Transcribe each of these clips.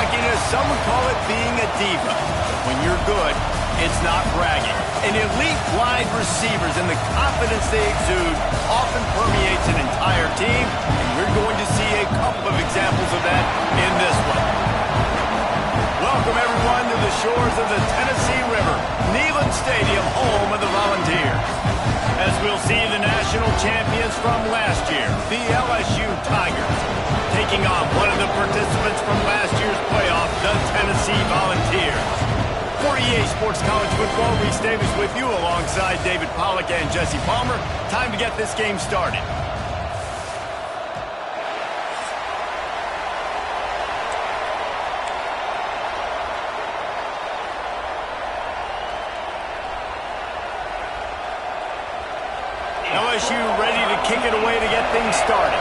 cockiness, some would call it being a diva. When you're good, it's not bragging. And elite wide receivers and the confidence they exude often permeates an entire team, and we're going to see a couple of examples of that in this one. Welcome, everyone, to the shores of the Tennessee River, Neyland Stadium, home of the Volunteers. As we'll see the national champions from last year, the LSU Tigers, taking on one of the participants from last year's playoff, the Tennessee Volunteers. For EA Sports College Football, Reese Davis with you alongside David Pollack and Jesse Palmer. Time to get this game started. LSU ready to kick it away to get things started.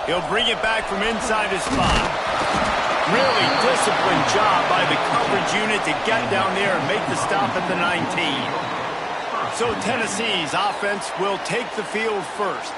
He'll bring it back from inside his spot. Really disciplined job by the coverage unit to get down there and make the stop at the 19. So Tennessee's offense will take the field first.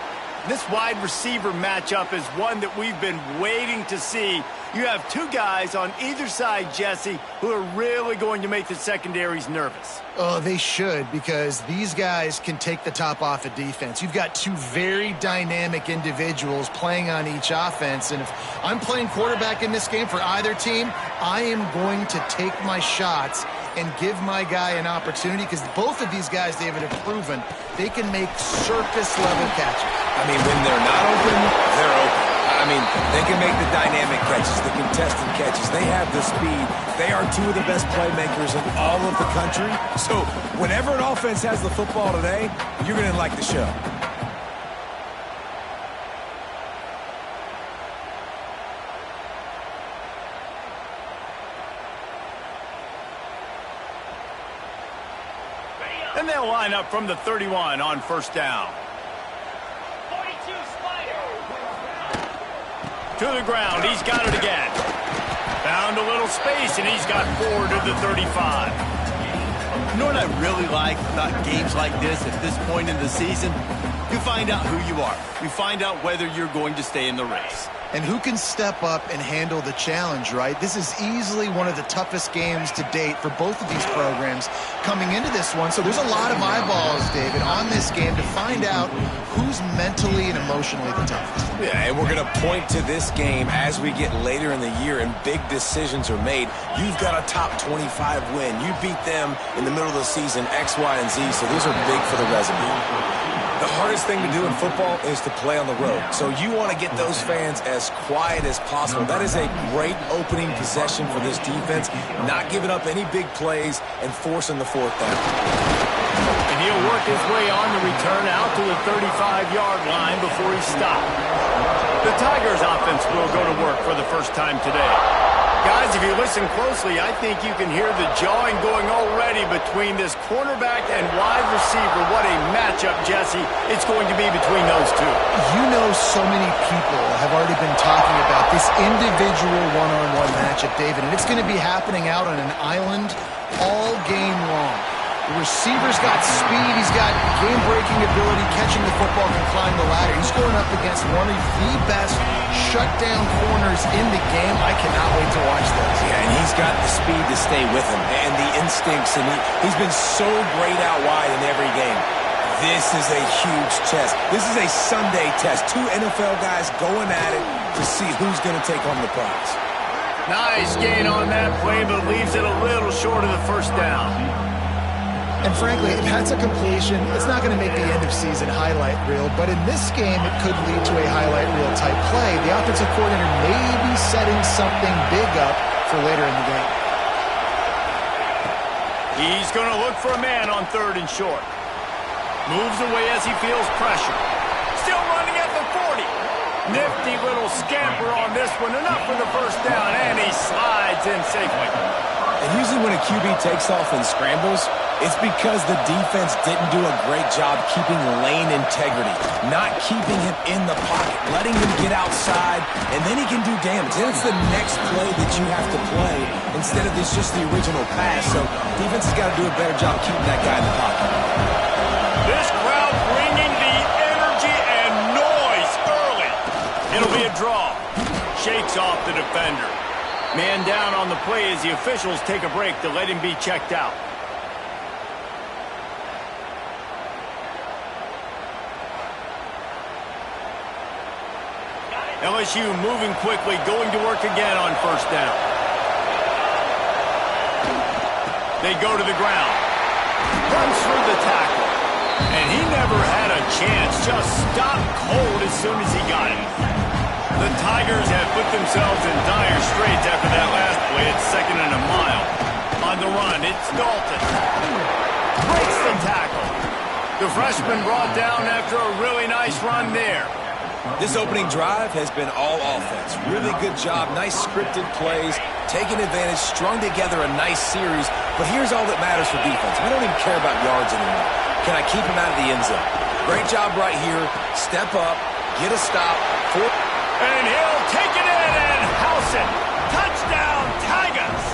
This wide receiver matchup is one that we've been waiting to see. You have two guys on either side, Jesse, who are really going to make the secondaries nervous. Oh, they should, because these guys can take the top off of defense. You've got two very dynamic individuals playing on each offense, and if I'm playing quarterback in this game for either team, I am going to take my shots and give my guy an opportunity, because both of these guys, David, have proven they can make surface-level catches. I mean, when they're not open, they're open. I mean, they can make the dynamic catches, the contested catches. They have the speed. They are two of the best playmakers in all of the country. So whenever an offense has the football today, you're going to like the show. And they'll line up from the 31 on first down. To the ground, he's got it again. Found a little space, and he's got 4 to the 35. You know what I really like about games like this at this point in the season? You find out who you are. You find out whether you're going to stay in the race. And who can step up and handle the challenge, right? This is easily one of the toughest games to date for both of these programs coming into this one. So there's a lot of eyeballs, David, on this game to find out who's mentally and emotionally the toughest. Yeah, and we're going to point to this game as we get later in the year and big decisions are made. You've got a top 25 win. You beat them in the middle of the season, X, Y, and Z, so these are big for the resume. The hardest thing to do in football is to play on the road. So you want to get those fans as quiet as possible. That is a great opening possession for this defense, not giving up any big plays and forcing the fourth down. And he'll work his way on the return out to the 35-yard line before he's stopped. The Tigers' offense will go to work for the first time today. Guys, if you listen closely, I think you can hear the jawing going already between this cornerback and wide receiver. What a matchup, Jesse, it's going to be between those two. You know, so many people have already been talking about this individual one-on-one matchup, David, and it's going to be happening out on an island all game long. The receiver's got speed, he's got game-breaking ability, catching the football, can climb the ladder. He's going up against one of the best shutdown corners in the game. I cannot wait to watch this. Yeah, and he's got the speed to stay with him and the instincts, and he's been so great out wide in every game. This is a huge test. This is a Sunday test. Two NFL guys going at it to see who's going to take home the prize. Nice gain on that play, but leaves it a little short of the first down. And frankly, if that's a completion, it's not going to make the end-of-season highlight reel, but in this game, it could lead to a highlight reel type play. The offensive coordinator may be setting something big up for later in the game. He's going to look for a man on 3rd and short. Moves away as he feels pressure. Still running at the 40. Nifty little scamper on this one. Enough for the first down, and he slides in safely. And usually when a QB takes off and scrambles, it's because the defense didn't do a great job keeping lane integrity, not keeping him in the pocket, letting him get outside, and then he can do damage. Then it's the next play that you have to play instead of this just the original pass. So defense has got to do a better job keeping that guy in the pocket. This crowd bringing the energy and noise early. It'll be a draw. Shakes off the defender. Man down on the play as the officials take a break to let him be checked out. LSU moving quickly, going to work again on first down. They go to the ground. Runs through the tackle. And he never had a chance. Just stopped cold as soon as he got it. The Tigers have put themselves in dire straits after that last play. It's 2nd and a mile. On the run, it's Dalton. Breaks the tackle. The freshman brought down after a really nice run there. This opening drive has been all offense. Really good job, nice scripted plays, taking advantage, strung together a nice series. But here's all that matters for defense. We don't even care about yards anymore. Can I keep him out of the end zone? Great job right here. Step up, get a stop. And he'll take it in and house it. Touchdown, Tigers!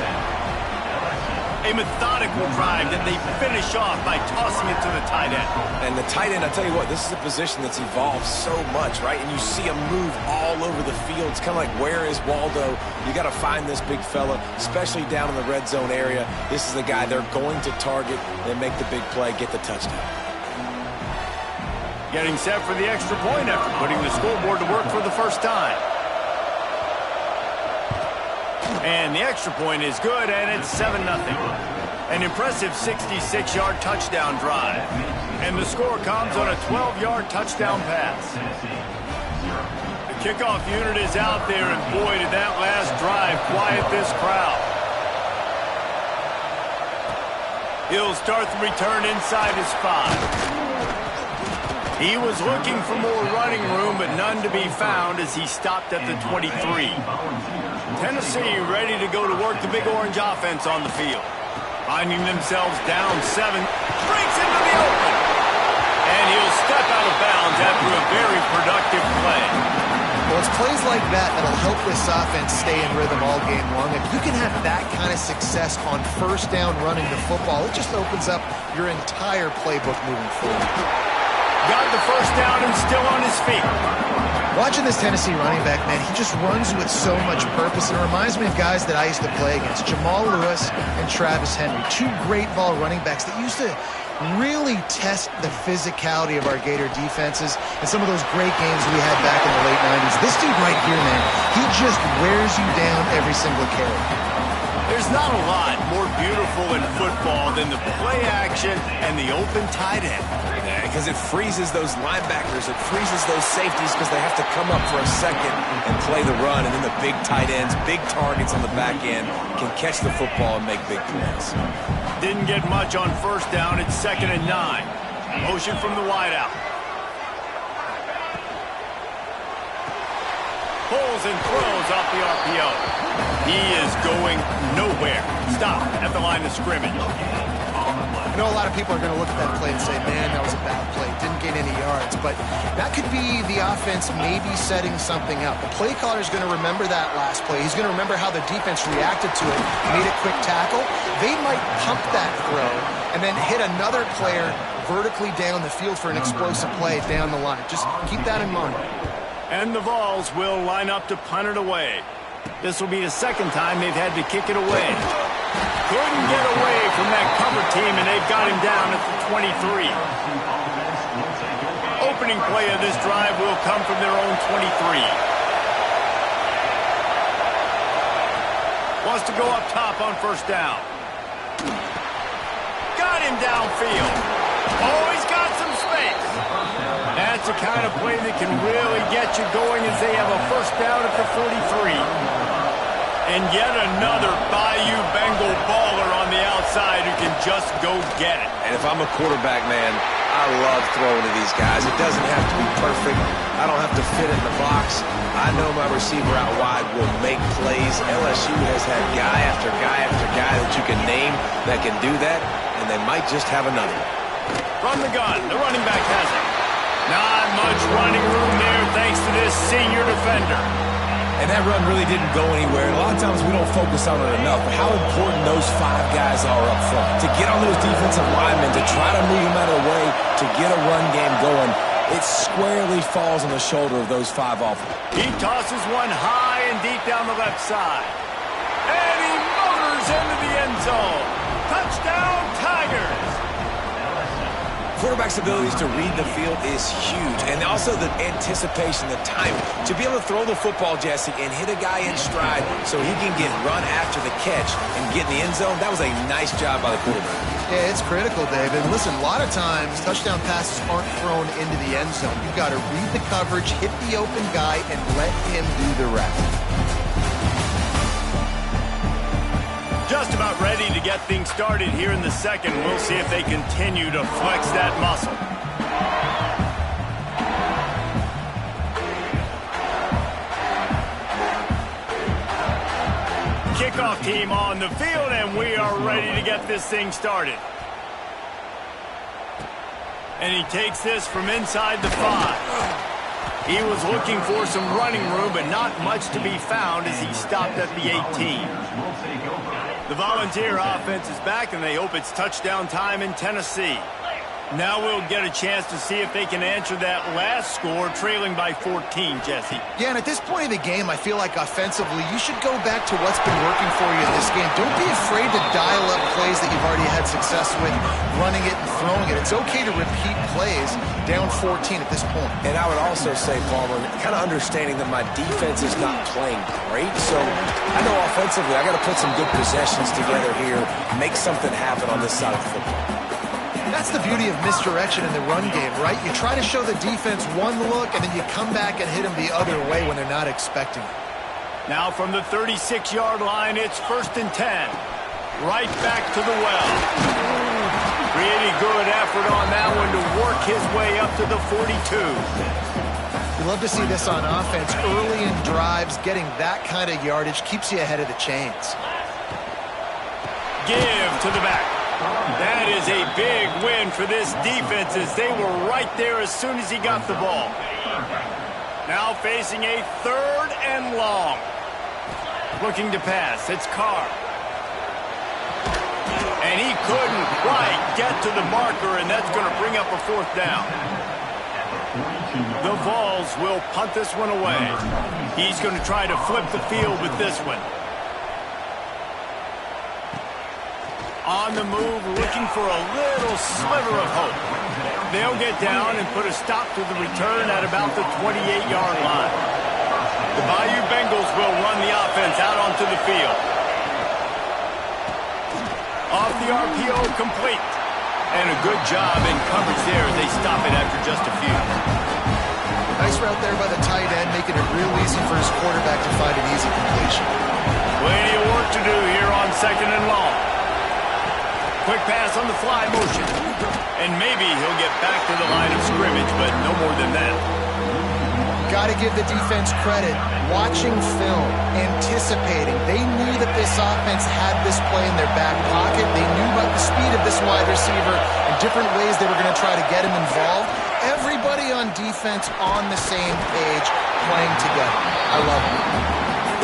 A methodical drive that they finish off by tossing it to the tight end. And the tight end, I tell you what, this is a position that's evolved so much, right? And you see him move all over the field. It's kind of like, where is Waldo? You got to find this big fella, especially down in the red zone area. This is the guy they're going to target and make the big play, get the touchdown. Getting set for the extra point after putting the scoreboard to work for the first time. And the extra point is good, and it's 7-0. An impressive 66-yard touchdown drive. And the score comes on a 12-yard touchdown pass. The kickoff unit is out there, and boy, did that last drive quiet this crowd. He'll start the return inside his 5. He was looking for more running room, but none to be found as he stopped at the 23. Tennessee ready to go to work the Big Orange offense on the field. Finding themselves down 7. Breaks into the open. And he'll step out of bounds after a very productive play. Well, it's plays like that that'll help this offense stay in rhythm all game long. If you can have that kind of success on first down running the football, it just opens up your entire playbook moving forward. Got the first down and still on his feet. Watching this Tennessee running back, man, he just runs with so much purpose. It reminds me of guys that I used to play against, Jamal Lewis and Travis Henry, 2 great ball running backs that used to really test the physicality of our Gator defenses and some of those great games we had back in the late 90s. This dude right here, man, he just wears you down every single carry. There's not a lot more beautiful in football than the play action and the open tight end. Because it freezes those linebackers, it freezes those safeties because they have to come up for a second and play the run. And then the big tight ends, big targets on the back end can catch the football and make big plays. Didn't get much on first down. It's 2nd and 9. Motion from the wideout. Pulls and throws off the RPO. He is going nowhere. Stop at the line of scrimmage. I know a lot of people are going to look at that play and say, man, that was a bad play. Didn't gain any yards. But that could be the offense maybe setting something up. The play caller is going to remember that last play. He's going to remember how the defense reacted to it, made a quick tackle. They might pump that throw and then hit another player vertically down the field for an explosive play down the line. Just keep that in mind. And the Vols will line up to punt it away. This will be the 2nd time they've had to kick it away. Couldn't get away from that cover team, and they've got him down at the 23. Opening play of this drive will come from their own 23. Wants to go up top on first down. Got him downfield. Oh, he's got some space. That's the kind of play that can really get you going as they have a first down at the 43. And yet another Bayou Bengal baller on the outside who can just go get it. And if I'm a quarterback, man, I love throwing to these guys. It doesn't have to be perfect. I don't have to fit in the box. I know my receiver out wide will make plays. LSU has had guy after guy after guy that you can name that can do that, and they might just have another. From the gun, the running back has it. Not much running room there thanks to this senior defender. And that run really didn't go anywhere. A lot of times we don't focus on it enough, but how important those 5 guys are up front. To get on those defensive linemen, to try to move them out of the way, to get a run game going. It squarely falls on the shoulder of those 5 offense. He tosses one high and deep down the left side. And he motors into the end zone. Touchdown, Tigers! Quarterback's abilities to read the field is huge, and also the anticipation, the timing. To be able to throw the football, Jesse, and hit a guy in stride so he can get run after the catch and get in the end zone, that was a nice job by the quarterback. Yeah, it's critical, David. Listen, a lot of times touchdown passes aren't thrown into the end zone. You've got to read the coverage, hit the open guy, and let him do the rest. Just about ready to get things started here in the second. We'll see if they continue to flex that muscle. Kickoff team on the field, and we are ready to get this thing started. And he takes this from inside the 5. He was looking for some running room, but not much to be found as he stopped at the 18. The Volunteer offense is back, and they hope it's touchdown time in Tennessee. Now we'll get a chance to see if they can answer that last score, trailing by 14, Jesse. Yeah, and at this point of the game, I feel like offensively, you should go back to what's been working for you in this game. Don't be afraid to dial up plays that you've already had success with, running it and throwing it. It's okay to repeat plays down 14 at this point. And I would also say, Palmer, kind of understanding that my defense is not playing great, so I know offensively I got to put some good possessions together here, make something happen on this side of the football. That's the beauty of misdirection in the run game, right? You try to show the defense one look, and then you come back and hit them the other way when they're not expecting it. Now from the 36-yard line, it's 1st and 10. Right back to the well. Pretty good effort on that one to work his way up to the 42. You love to see this on offense. Early in drives, getting that kind of yardage keeps you ahead of the chains. Give to the back. That is a big win for this defense as they were right there as soon as he got the ball. Now facing a 3rd and long. Looking to pass. It's Carr. And he couldn't quite get to the marker, and that's going to bring up a 4th down. The Vols will punt this one away. He's going to try to flip the field with this one. On the move, looking for a little sliver of hope. They'll get down and put a stop to the return at about the 28-yard line. The Bayou Bengals will run the offense out onto the field. Off the RPO, complete. And a good job in coverage there as they stop it after just a few. Nice route there by the tight end, making it real easy for his quarterback to find an easy completion. Plenty of work to do here on 2nd and long. Quick pass on the fly motion. And maybe he'll get back to the line of scrimmage, but no more than that. Got to give the defense credit. Watching film, anticipating. They knew that this offense had this play in their back pocket. They knew about the speed of this wide receiver and different ways they were going to try to get him involved. Everybody on defense on the same page, playing together. I love it.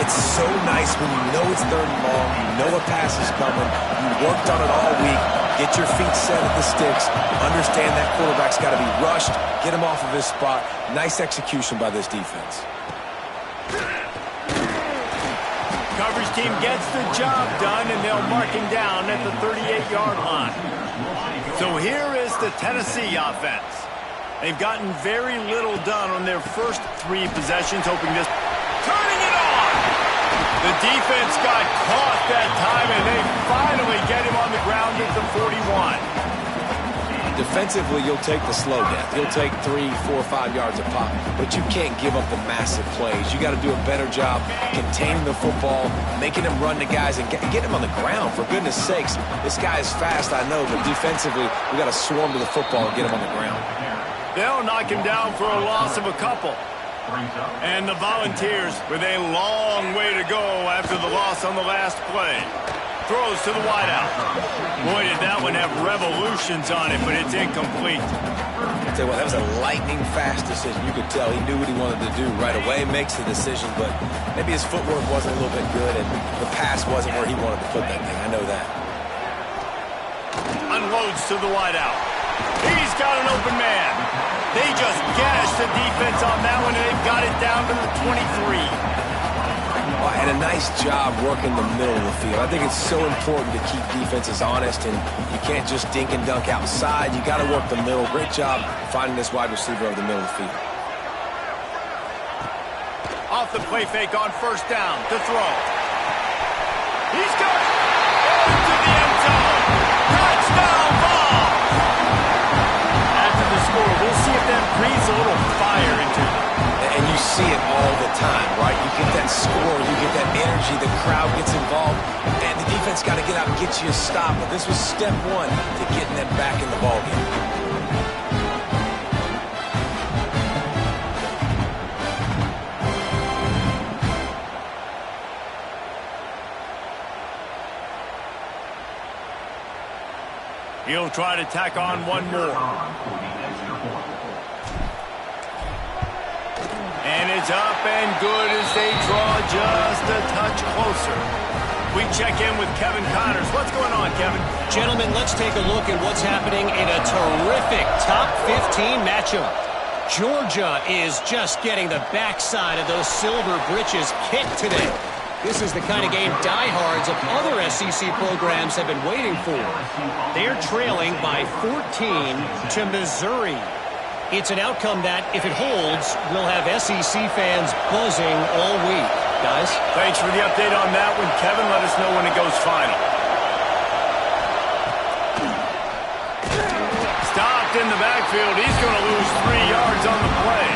It's so nice when you know it's 3rd and long, you know a pass is coming, you worked on it all week, get your feet set at the sticks, understand that quarterback's got to be rushed, get him off of his spot. Nice execution by this defense. Coverage team gets the job done, and they'll mark him down at the 38-yard line. So here is the Tennessee offense. They've gotten very little done on their first 3 possessions, hoping this... Turning it on! The defense got caught that time, and they finally get him on the ground at the 41. Defensively, you'll take the slow death. You'll take 3, 4, 5 yards a pop, but you can't give up the massive plays. You got to do a better job containing the football, making him run the guys, and get him on the ground. For goodness sakes, this guy is fast, I know, but defensively, we got to swarm to the football and get him on the ground. They'll knock him down for a loss of a couple. And the Volunteers with a long way to go after the loss on the last play. Throws to the wideout. Boy, did that one have revolutions on it, but it's incomplete. I'll tell you what, that was a lightning-fast decision. You could tell he knew what he wanted to do right away, makes the decision, but maybe his footwork wasn't a little bit good, and the pass wasn't where he wanted to put that thing. I know that. Unloads to the wideout. He's got an open man. They just gashed the defense on that one, and they've got it down to the 23. Well, and a nice job working the middle of the field. I think it's so important to keep defenses honest, and you can't just dink and dunk outside. You got to work the middle. Great job finding this wide receiver over the middle of the field. Off the play fake on first down to throw. He's got it. Into the end zone. Touchdown ball. After the score, we'll see if that breathes a little fire into them. And you see it all the time, right? You get that score, you get that energy, the crowd gets involved, and the defense got to get out and get you a stop. But this was step one to getting them back in the ballgame. He'll try to tack on one more. And it's up and good as they draw just a touch closer. We check in with Kevin Connors. What's going on, Kevin? Gentlemen, let's take a look at what's happening in a terrific top 15 matchup. Georgia is just getting the backside of those silver britches kicked today. This is the kind of game diehards of other SEC programs have been waiting for. They're trailing by 14 to Missouri. It's an outcome that, if it holds, will have SEC fans buzzing all week. Guys? Thanks for the update on that one, Kevin. Let us know when it goes final. Stopped in the backfield. He's going to lose 3 yards on the play.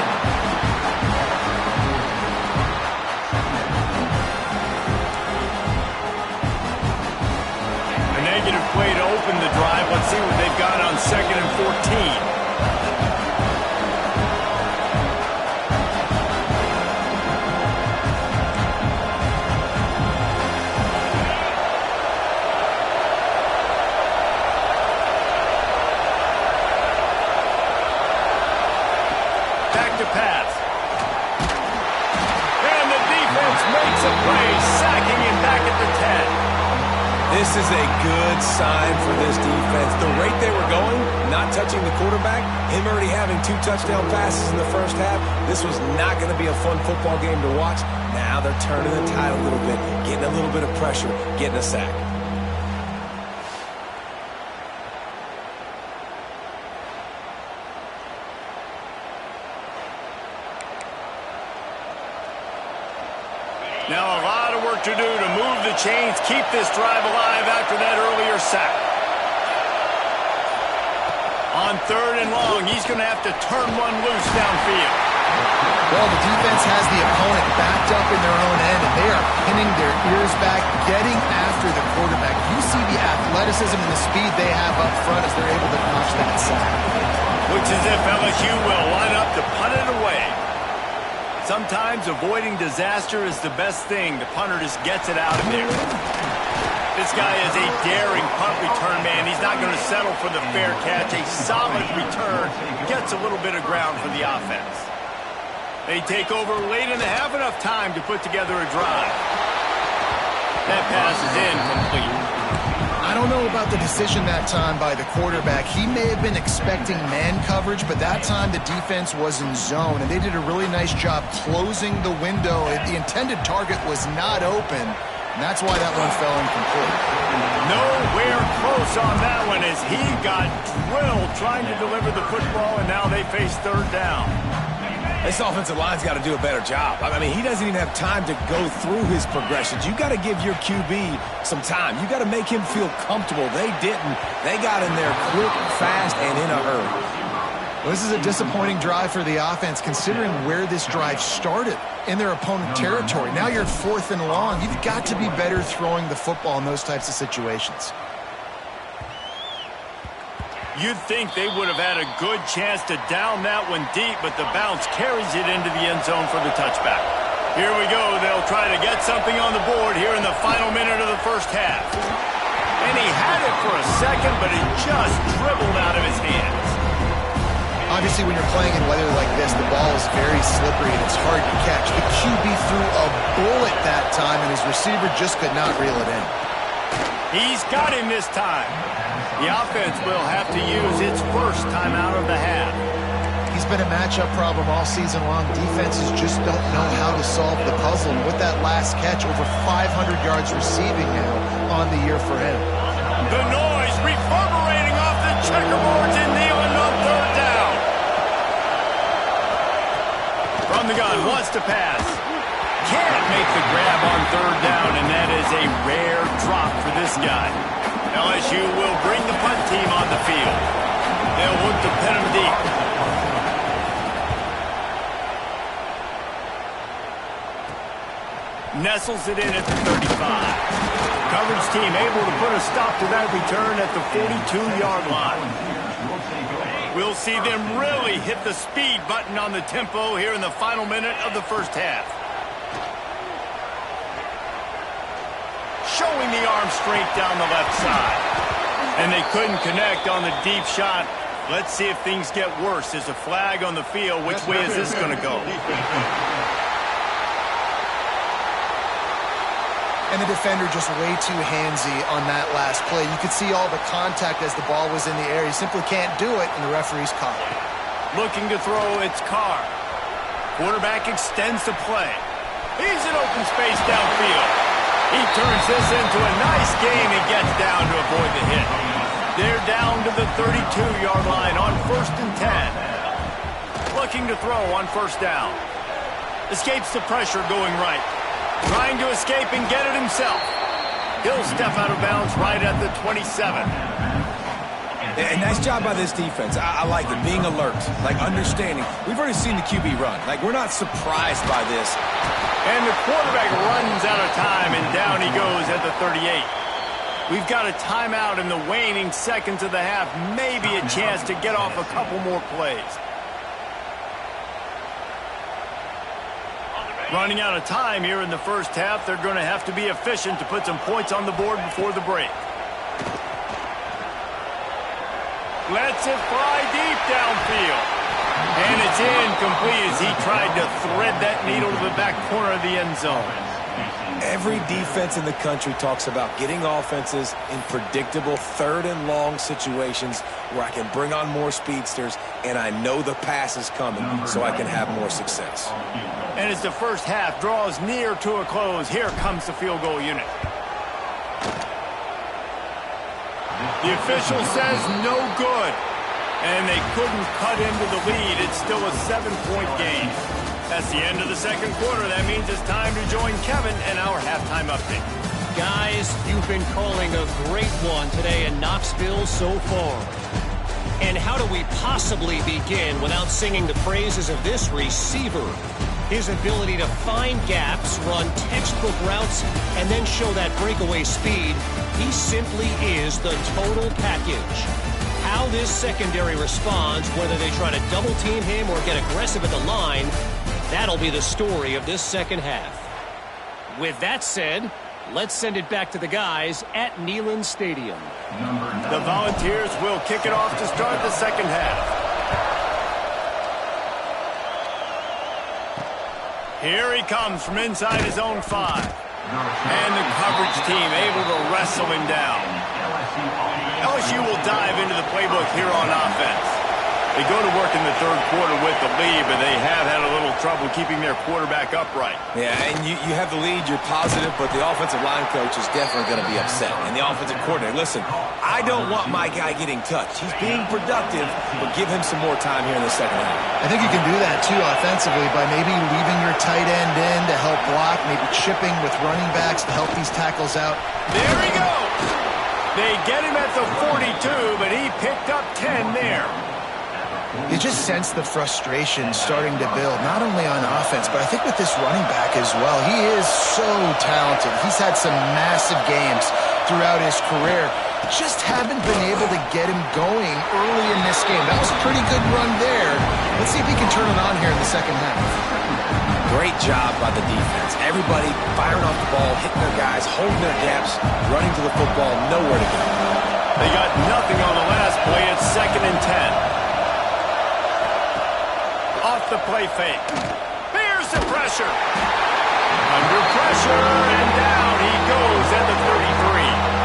Negative play to open the drive. Let's see what they've got on 2nd and 14. Back to pass. And the defense makes a play, sacking him back at the 10. This is a good sign for this defense. The rate they were going, not touching the quarterback, him already having 2 touchdown passes in the first half, this was not going to be a fun football game to watch. Now they're turning the tide a little bit, getting a little bit of pressure, getting a sack. Now a lot of work to do to move the chains, keep this drive alive after that earlier sack. On 3rd and long, he's going to have to turn one loose downfield. Well, the defense has the opponent backed up in their own end, and they are pinning their ears back, getting after the quarterback. You see the athleticism and the speed they have up front as they're able to notch that sack. Looks as if LSU will line up to punt it away. Sometimes avoiding disaster is the best thing. The punter just gets it out of there. This guy is a daring punt return man. He's not going to settle for the fair catch. A solid return gets a little bit of ground for the offense. They take over late in the half, enough time to put together a drive. That pass is incomplete. I don't know about the decision that time by the quarterback. He may have been expecting man coverage, but that time the defense was in zone, and they did a really nice job closing the window. The intended target was not open, and that's why that one fell incomplete. Nowhere close on that one as he got drilled trying to deliver the football, and now they face 3rd down. This offensive line's got to do a better job. I mean, he doesn't even have time to go through his progressions. You got to give your QB some time. You got to make him feel comfortable. They didn't. They got in there quick, fast, and in a hurry. Well, this is a disappointing drive for the offense, considering where this drive started in their opponent territory. Now you're 4th and long. You've got to be better throwing the football in those types of situations. You'd think they would have had a good chance to down that one deep, but the bounce carries it into the end zone for the touchback. Here we go. They'll try to get something on the board here in the final minute of the first half. And he had it for a second, but it just dribbled out of his hands. Obviously, when you're playing in weather like this, the ball is very slippery and it's hard to catch. The QB threw a bullet that time, and his receiver just could not reel it in. He's got him this time. The offense will have to use its first first timeout of the half. He's been a matchup problem all season long. Defenses just don't know how to solve the puzzle. And with that last catch, over 500 yards receiving now on the year for him. The noise reverberating off the checkerboards and Nealon on third down. From the gun, wants to pass. Can't make the grab on third down, and that is a rare drop for this guy. LSU will bring the punt team on the field. They'll look to pin him deep. Nestles it in at the 35. Coverage team able to put a stop to that return at the 42-yard line. We'll see them really hit the speed button on the tempo here in the final minute of the first half. Showing the arm strength down the left side. And they couldn't connect on the deep shot. Let's see if things get worse. There's a flag on the field. Which way is this going to go? And the defender just way too handsy on that last play. You could see all the contact as the ball was in the air. He simply can't do it, and the referee's caught it. Looking to throw, it's Carr. Quarterback extends the play. He's in open space downfield. He turns this into a nice game and gets down to avoid the hit. They're down to the 32-yard line on 1st and 10. Looking to throw on first down. Escapes the pressure going right. Trying to escape and get it himself. He'll step out of bounds right at the 27. And nice job by this defense. I like it, being alert, like understanding. We've already seen the QB run. Like, we're not surprised by this. And the quarterback runs out of time, and down he goes at the 38. We've got a timeout in the waning seconds of the half. Maybe a chance to get off a couple more plays. Running out of time here in the first half. They're going to have to be efficient to put some points on the board before the break. Lets it fly deep downfield. And it's incomplete as he tried to thread that needle to the back corner of the end zone. Every defense in the country talks about getting offenses in predictable third and long situations where I can bring on more speedsters and I know the pass is coming so I can have more success. And as the first half draws near to a close, here comes the field goal unit. The official says no good. And they couldn't cut into the lead. It's still a 7-point game. That's the end of the second quarter. That means it's time to join Kevin and our halftime update. Guys, you've been calling a great one today in Knoxville so far. And how do we possibly begin without singing the praises of this receiver? His ability to find gaps, run textbook routes, and then show that breakaway speed. He simply is the total package. How this secondary responds, whether they try to double-team him or get aggressive at the line, that'll be the story of this second half. With that said, let's send it back to the guys at Neyland Stadium. The Volunteers will kick it off to start the second half. Here he comes from inside his own 5. And the coverage team able to wrestle him down. LSU will dive into the playbook here on offense. They go to work in the third quarter with the lead, but they have had a little trouble keeping their quarterback upright. Yeah, and you have the lead, you're positive, but the offensive line coach is definitely going to be upset. And the offensive coordinator, listen, I don't want my guy getting touched. He's being productive, but give him some more time here in the second half. I think you can do that, too, offensively, by maybe leaving your tight end in to help block, maybe chipping with running backs to help these tackles out. There he goes! They get him at the 42, but he picked up 10 there. You just sense the frustration starting to build, not only on offense, but I think with this running back as well. He is so talented. He's had some massive games throughout his career. Just haven't been able to get him going early in this game. That was a pretty good run there. Let's see if he can turn it on here in the second half. Great job by the defense. Everybody firing off the ball, hitting their guys, holding their gaps, running to the football, nowhere to go. They got nothing on the last play. It's 2nd and 10. Off the play fake. Here's the pressure. Under pressure, and down he goes at the 33.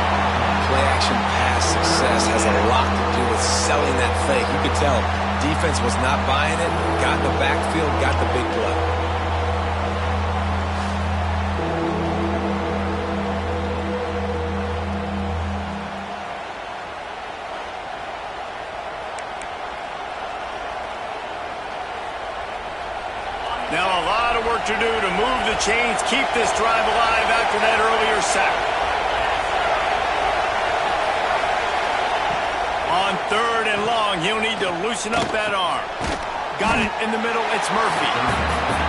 play-action pass success has a lot to do with selling that fake. You could tell defense was not buying it, got in the backfield, got the big play. Now a lot of work to do to move the chains, keep this drive alive after that earlier sack. On 3rd and long, he'll need to loosen up that arm. Got it in the middle, it's Murphy.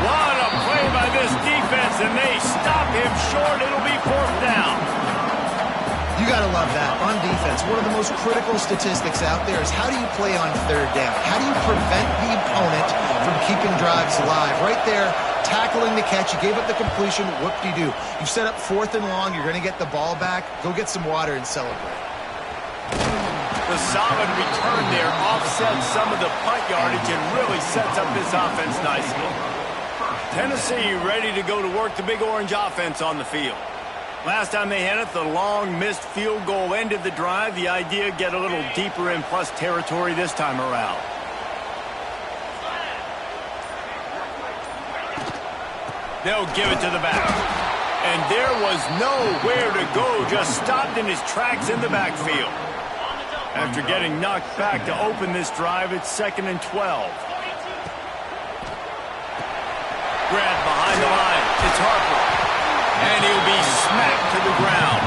What a play by this defense, and they stop him short. It'll be 4th down. You got to love that. On defense, one of the most critical statistics out there is how do you play on 3rd down? How do you prevent the opponent from keeping drives alive? Right there, tackling the catch. You gave up the completion. What do you do? You set up 4th and long. You're going to get the ball back. Go get some water and celebrate. The solid return there offsets some of the punt yardage and really sets up this offense nicely. Tennessee ready to go to work. The Big Orange offense on the field. Last time they had it, the long missed field goal ended the drive. The idea, get a little deeper in plus territory this time around. They'll give it to the back. And there was nowhere to go, just stopped in his tracks in the backfield. After getting knocked back to open this drive, it's 2nd and 12. Grabbed behind the line. It's Harper. And he'll be smacked to the ground.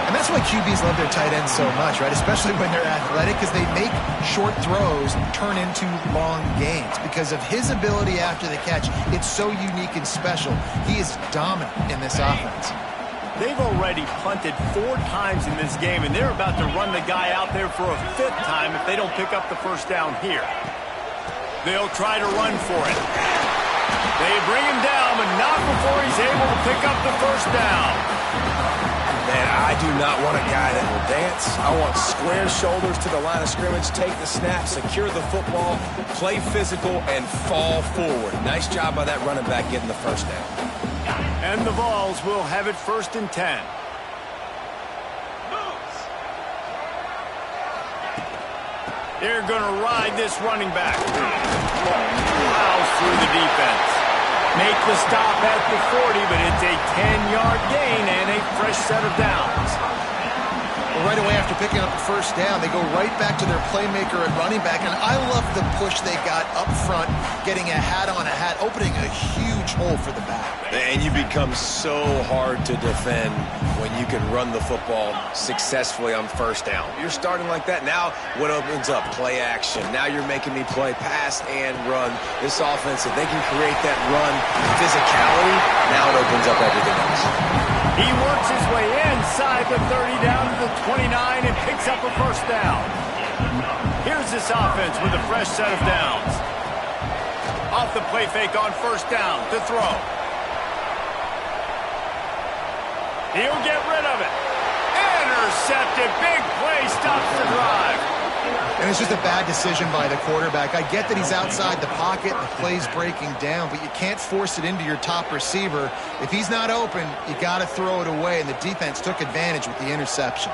And that's why QBs love their tight ends so much, right? Especially when they're athletic, because they make short throws turn into long gains. Because of his ability after the catch, it's so unique and special. He is dominant in this offense. They've already punted 4 times in this game, and they're about to run the guy out there for a 5th time if they don't pick up the 1st down here. They'll try to run for it. They bring him down, but not before he's able to pick up the 1st down. Man, I do not want a guy that will dance. I want square shoulders to the line of scrimmage, take the snap, secure the football, play physical, and fall forward. Nice job by that running back getting the 1st down. And the Vols will have it 1st and 10. They're going to ride this running back. Plows through the defense. Make the stop at the 40, but it's a 10-yard gain and a fresh set of downs. Well, right away after picking up the 1st down, they go right back to their playmaker at running back. And I love the push they got up front, getting a hat on a hat, opening a huge hole for the back. And you become so hard to defend when you can run the football successfully on 1st down. You're starting like that. Now what opens up? Play action. Now you're making me play pass and run. This offense, if they can create that run physicality, now it opens up everything else. He works his way inside the 30 down to the 29 and picks up a 1st down. Here's this offense with a fresh set of downs. Off the play fake on 1st down to throw. He'll get rid of it. Intercepted. Big play stops the drive. And it's just a bad decision by the quarterback. I get that he's outside the pocket, the play's breaking down, but you can't force it into your top receiver. If he's not open, you got to throw it away, and the defense took advantage with the interception.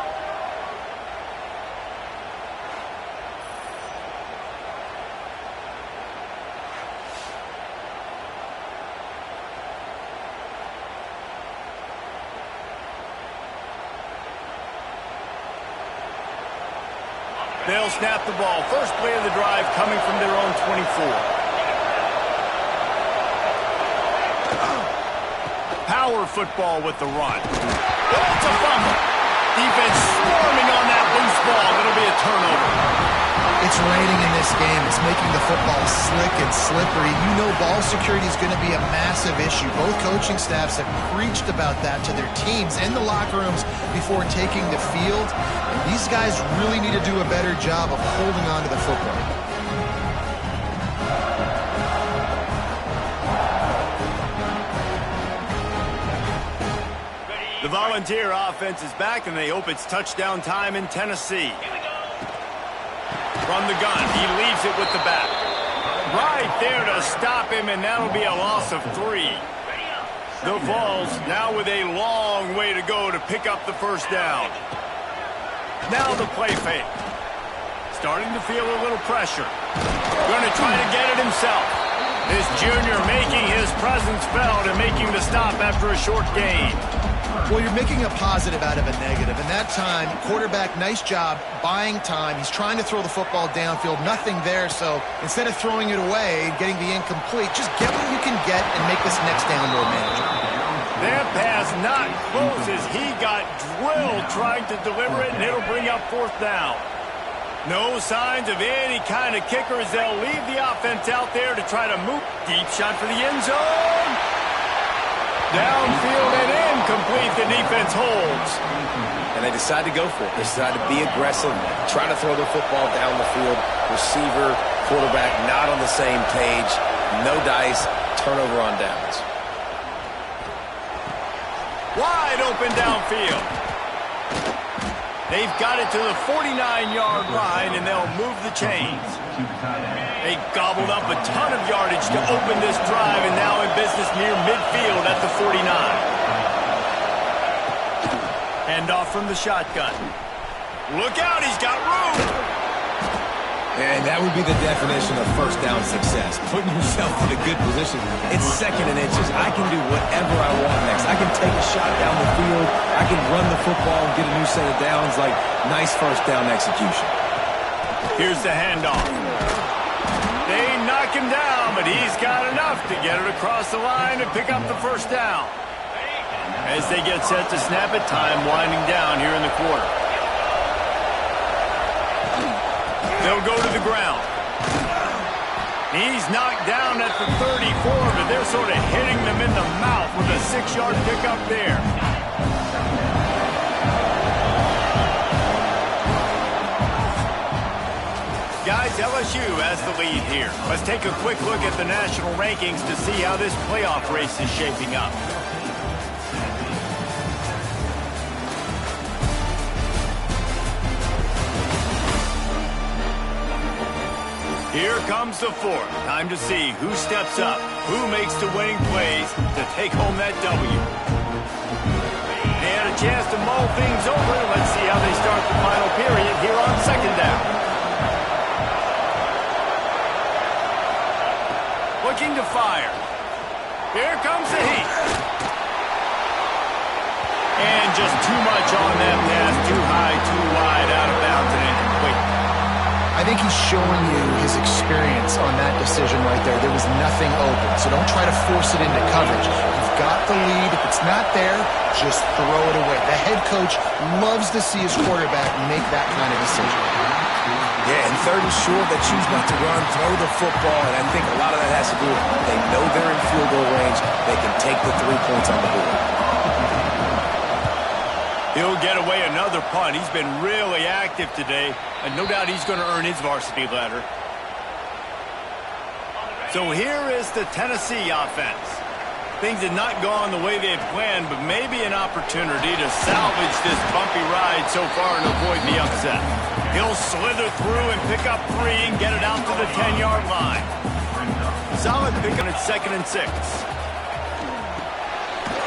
They'll snap the ball. First play of the drive coming from their own 24. Power football with the run. Oh, it's a fumble. Defense swarming on that loose ball. It'll be a turnover. It's raining in this game. It's making the football slick and slippery. You know ball security is going to be a massive issue. Both coaching staffs have preached about that to their teams in the locker rooms before taking the field. And these guys really need to do a better job of holding on to the football. The Volunteer offense is back, and they hope it's touchdown time in Tennessee. From the gun, he leaves it with the back. Right there to stop him, and that'll be a loss of 3. The Vols now with a long way to go to pick up the 1st down. Now the play fake. Starting to feel a little pressure. Going to try to get it himself. This junior making his presence felt and making the stop after a short gain. Well, you're making a positive out of a negative. And that time, quarterback, nice job, buying time. He's trying to throw the football downfield. Nothing there, so instead of throwing it away and getting the incomplete, just get what you can get and make this next down more manageable. That pass not close as he got drilled trying to deliver it, and it'll bring up fourth down. No signs of any kind of kicker as they'll leave the offense out there to try to move. Deep shot for the end zone. Downfield and incomplete. The defense holds. And they decide to go for it. They decide to be aggressive, try to throw the football down the field. Receiver, quarterback not on the same page. No dice. Turnover on downs. Wide open downfield. They've got it to the 49-yard line, and they'll move the chains. They gobbled up a ton of yardage to open this drive, and now in business near midfield at the 49. Handoff from the shotgun. Look out, he's got room. And that would be the definition of first down success. Putting yourself in a good position. It's second and inches. I can do whatever I want next. I can take a shot down the field. I can run the football and get a new set of downs. Like, nice first down execution. Here's the handoff. They knock him down, but he's got enough to get it across the line and pick up the first down. As they get set to snap it, time winding down here in the quarter. They'll go to the ground. He's knocked down at the 34, but they're sort of hitting them in the mouth with a 6-yard pickup there. Guys, LSU has the lead here. Let's take a quick look at the national rankings to see how this playoff race is shaping up. Here comes the fourth. Time to see who steps up, who makes the winning plays to take home that W. They had a chance to mull things over. Let's see how they start the final period here on second down. Looking to fire. Here comes the heat. And just too much on that pass. Too high, too wide, out of bounds, and incomplete. I think he's showing you his experience on that decision right there. There was nothing open, so don't try to force it into coverage. You've got the lead. If it's not there, just throw it away. The head coach loves to see his quarterback make that kind of decision. Yeah, and third and short, they choose not to run, throw the football, and I think a lot of that has to do with they know they're in field goal range. They can take the 3 points on the board. He'll get away another punt. He's been really active today, and no doubt he's going to earn his varsity letter. So here is the Tennessee offense. Things had not gone the way they had planned, but maybe an opportunity to salvage this bumpy ride so far and avoid the upset. He'll slither through and pick up 3 and get it out to the 10-yard line. Solid pick on its 2nd and 6.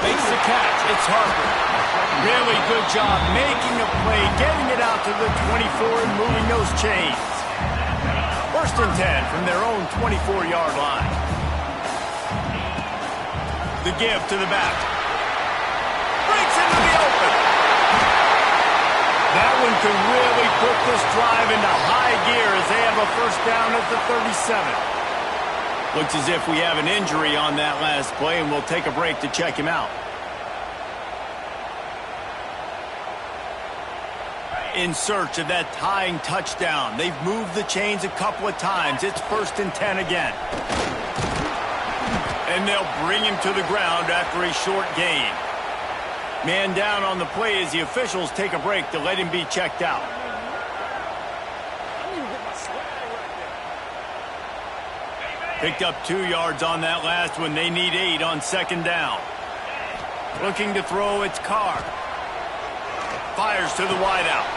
Makes the catch. It's Harper. Really good job making a play, getting it out to the 24 and moving those chains. 1st and 10 from their own 24-yard line. The give to the back. Breaks into the open. That one could really put this drive into high gear as they have a first down at the 37. Looks as if we have an injury on that last play, and we'll take a break to check him out. In search of that tying touchdown. They've moved the chains a couple of times. It's 1st and 10 again. And they'll bring him to the ground after a short gain. Man down on the play as the officials take a break to let him be checked out. Picked up 2 yards on that last one. They need 8 on 2nd down. Looking to throw, it's Carr. Fires to the wideout.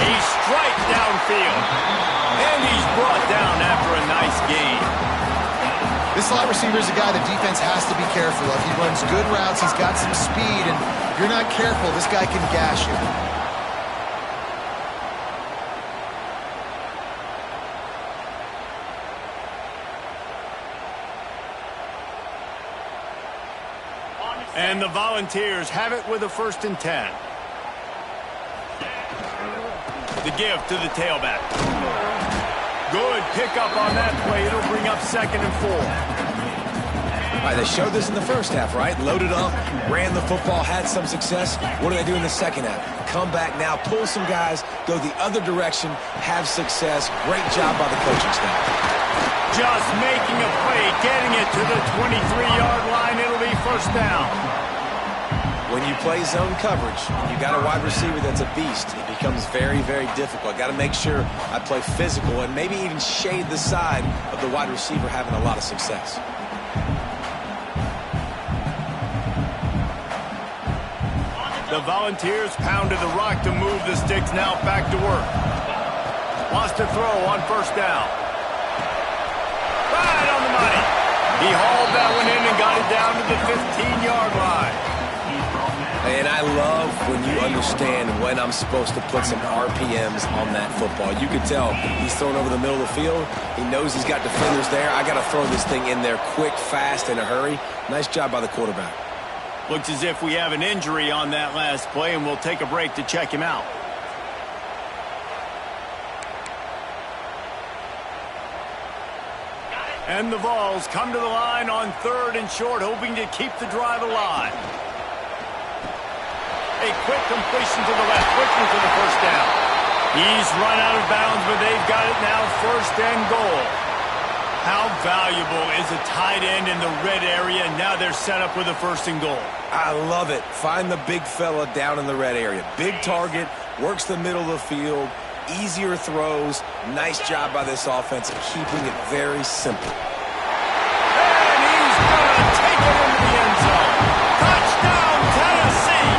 He strikes downfield. And he's brought down after a nice gain. This slot receiver is a guy the defense has to be careful of. He runs good routes. He's got some speed. And if you're not careful, this guy can gash you. And the Volunteers have it with a 1st and 10. The give to the tailback. Good pickup on that play. It'll bring up 2nd and 4. All right, they showed this in the first half, right? Loaded up, ran the football, had some success. What do they do in the second half? Come back now, pull some guys, go the other direction, have success. Great job by the coaching staff. Just making a play, getting it to the 23-yard line. It'll be 1st down. When you play zone coverage, you got a wide receiver that's a beast. It becomes very, very difficult. Got to make sure I play physical and maybe even shade the side of the wide receiver having a lot of success. The Volunteers pounded the rock to move the sticks. Now back to work. Wants to throw on 1st down. Right on the money. He hauled that one in and got it down to the 15-yard line. And I love when you understand when I'm supposed to put some RPMs on that football. You can tell he's throwing over the middle of the field. He knows he's got defenders there. I got to throw this thing in there quick, fast, in a hurry. Nice job by the quarterback. Looks as if we have an injury on that last play, and we'll take a break to check him out. And the Vols come to the line on 3rd and short, hoping to keep the drive alive. A quick completion to the left, quickly to the 1st down. He's run out of bounds, but they've got it now 1st and goal. How valuable is a tight end in the red area? Now they're set up with a 1st and goal. I love it. Find the big fella down in the red area. Big target, works the middle of the field, easier throws. Nice job by this offense of keeping it very simple. And he's going to take it into the end zone. Touchdown, Tennessee!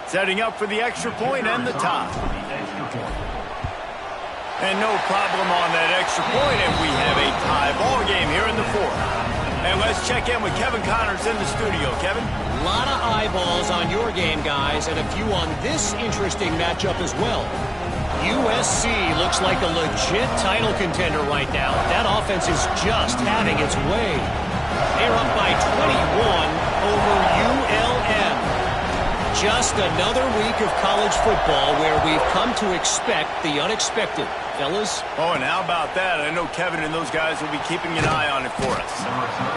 Setting up for the extra point and the tie. And no problem on that extra point, and we have a tie ball game here in the 4th. And let's check in with Kevin Connors in the studio. Kevin? A lot of eyeballs on your game, guys, and a few on this interesting matchup as well. USC looks like a legit title contender right now. That offense is just having its way. They're up by 21 over ULM. Just another week of college football where we've come to expect the unexpected. Fellas? Oh, and how about that? I know Kevin and those guys will be keeping an eye on it for us.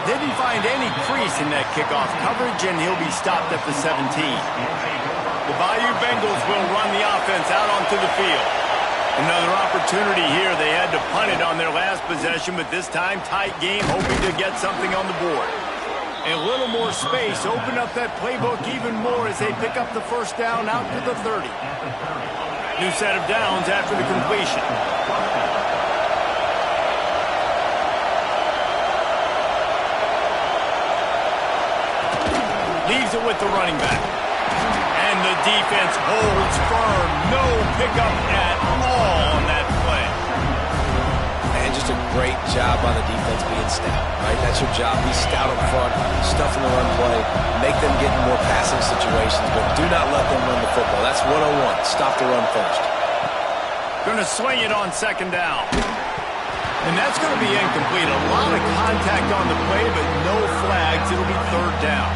Didn't find any crease in that kickoff coverage, and he'll be stopped at the 17. The Bayou Bengals will run the offense out onto the field. Another opportunity here. They had to punt it on their last possession, but this time tight game, hoping to get something on the board. A little more space, open up that playbook even more as they pick up the 1st down out to the 30. New set of downs after the completion. Leaves it with the running back. And the defense holds firm. No pickup at all on that play. And just a great job by the defense being stout, right? That's your job. Be stout up front, stuff in the run play, make them get in more passing situations, but do not let them run the football. That's 101. Stop the run first. Going to swing it on 2nd down. And that's going to be incomplete. A lot of contact on the play, but no flags. It'll be 3rd down.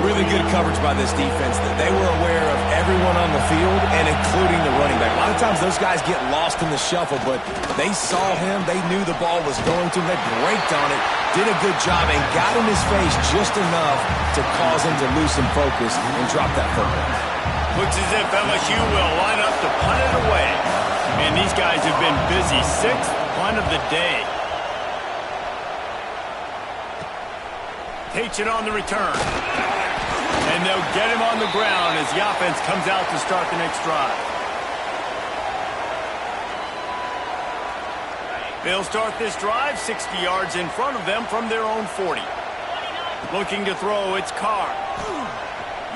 Really good coverage by this defense. That they were aware of everyone on the field and including the running back. A lot of times those guys get lost in the shuffle, but they saw him. They knew the ball was going to him. They braked on it, did a good job, and got in his face just enough to cause him to lose some focus and drop that football. Looks as if LSU will line up to punt it away. And these guys have been busy. 6th punt of the day. Takes it on the return. And they'll get him on the ground as the offense comes out to start the next drive. They'll start this drive 60 yards in front of them from their own 40. Looking to throw, it's Carr.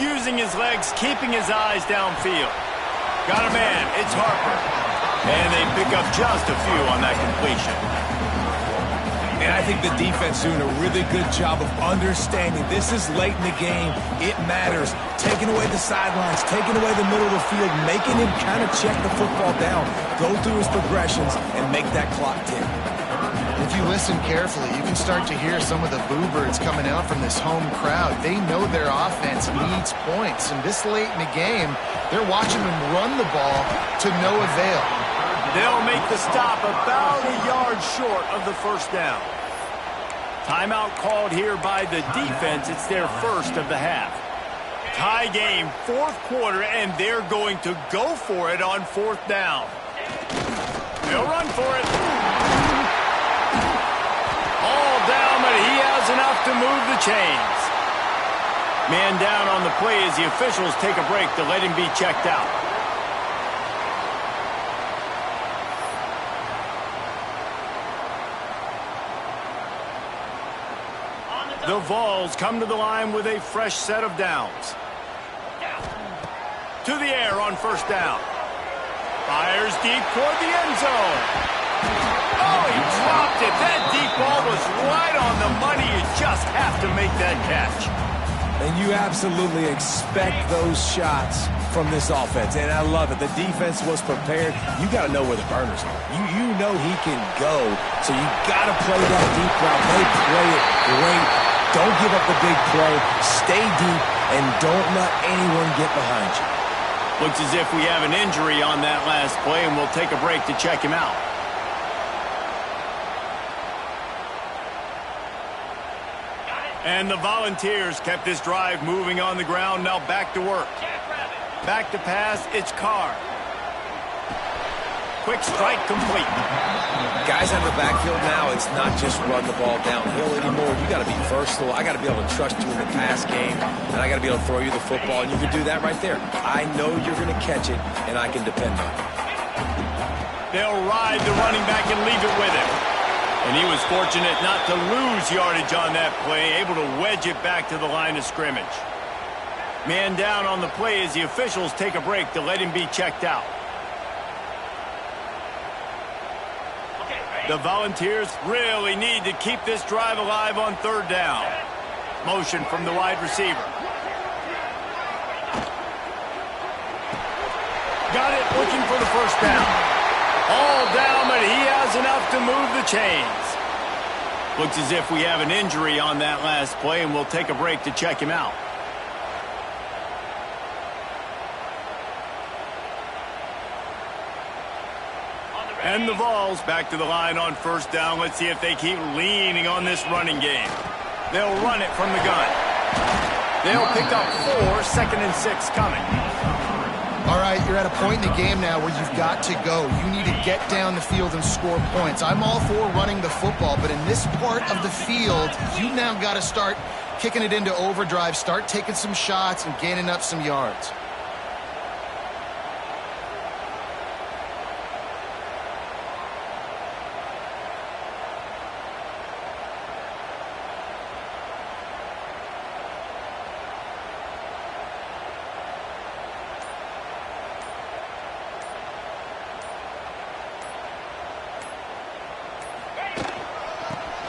using his legs, keeping his eyes downfield. Got a man, it's Harper. And they pick up just a few on that completion. And I think the defense doing a really good job of understanding this is late in the game. It matters. Taking away the sidelines, taking away the middle of the field, making him kind of check the football down, go through his progressions, and make that clock tick. If you listen carefully, you can start to hear some of the boo birds coming out from this home crowd. They know their offense needs points, and this late in the game, they're watching them run the ball to no avail. They'll make the stop about a yard short of the first down. Timeout called here by the defense. It's their first of the half. Tie game, fourth quarter, and they're going to go for it on fourth down. They'll run for it. All down, but he has enough to move the chains. Man down on the play as the officials take a break to let him be checked out. The Vols come to the line with a fresh set of downs. To the air on first down. Fires deep toward the end zone. Oh, he dropped it. That deep ball was right on the money. You just have to make that catch. And you absolutely expect those shots from this offense. And I love it. The defense was prepared. You got to know where the burners are. You know he can go. So you got to play that deep route. They play it great. Don't give up the big play. Stay deep, and don't let anyone get behind you. Looks as if we have an injury on that last play, and we'll take a break to check him out. And the Volunteers kept this drive moving on the ground. Now back to work. Back to pass, it's Carr. Quick strike complete. Guys out of the backfield now, it's not just run the ball downhill anymore. You got to be versatile. I got to be able to trust you in the pass game, and I got to be able to throw you the football, and you can do that right there. I know you're going to catch it, and I can depend on it. They'll ride the running back and leave it with him. And he was fortunate not to lose yardage on that play, able to wedge it back to the line of scrimmage. Man down on the play as the officials take a break to let him be checked out. The Volunteers really need to keep this drive alive on third down. Motion from the wide receiver. Got it, looking for the first down. All down, but he has enough to move the chains. Looks as if we have an injury on that last play, and we'll take a break to check him out. And the Vols back to the line on first down. Let's see if they keep leaning on this running game. They'll run it from the gun. They'll pick up 4, 2nd and 6 coming. All right, you're at a point in the game now where you've got to go. You need to get down the field and score points. I'm all for running the football, but in this part of the field, you now got to start kicking it into overdrive, start taking some shots and gaining up some yards.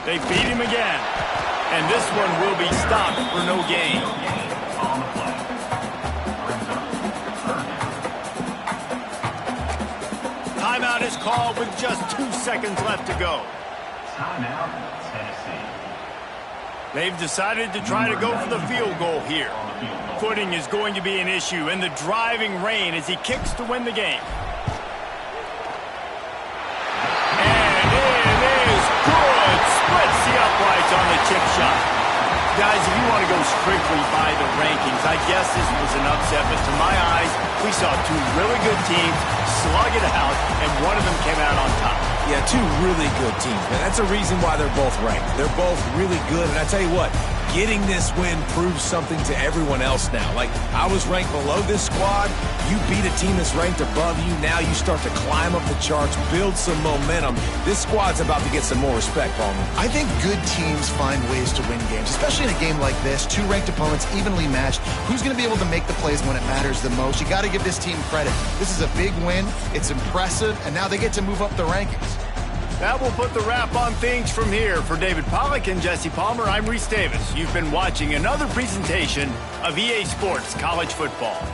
They beat him again. And this one will be stopped for no gain. Timeout is called with just 2 seconds left to go. Timeout, Tennessee. They've decided to try to go for the field goal here. Footing is going to be an issue, and the driving rain as he kicks to win the game. Splits the uprights on the chip shot. Guys, if you want to go strictly by the rankings, I guess this was an upset, but to my eyes, we saw 2 really good teams slug it out, and one of them came out on top. Yeah, 2 really good teams, man. That's a reason why they're both ranked. They're both really good, and I tell you what, getting this win proves something to everyone else now. Like, I was ranked below this squad. You beat a team that's ranked above you. Now you start to climb up the charts, build some momentum. This squad's about to get some more respect, Palmer. I think good teams find ways to win games, especially in a game like this. Two ranked opponents, evenly matched. Who's going to be able to make the plays when it matters the most? You got to give this team credit. This is a big win. It's impressive, and now they get to move up the rankings. That will put the wrap on things from here. For David Pollack and Jesse Palmer, I'm Reese Davis. You've been watching another presentation of EA Sports College Football.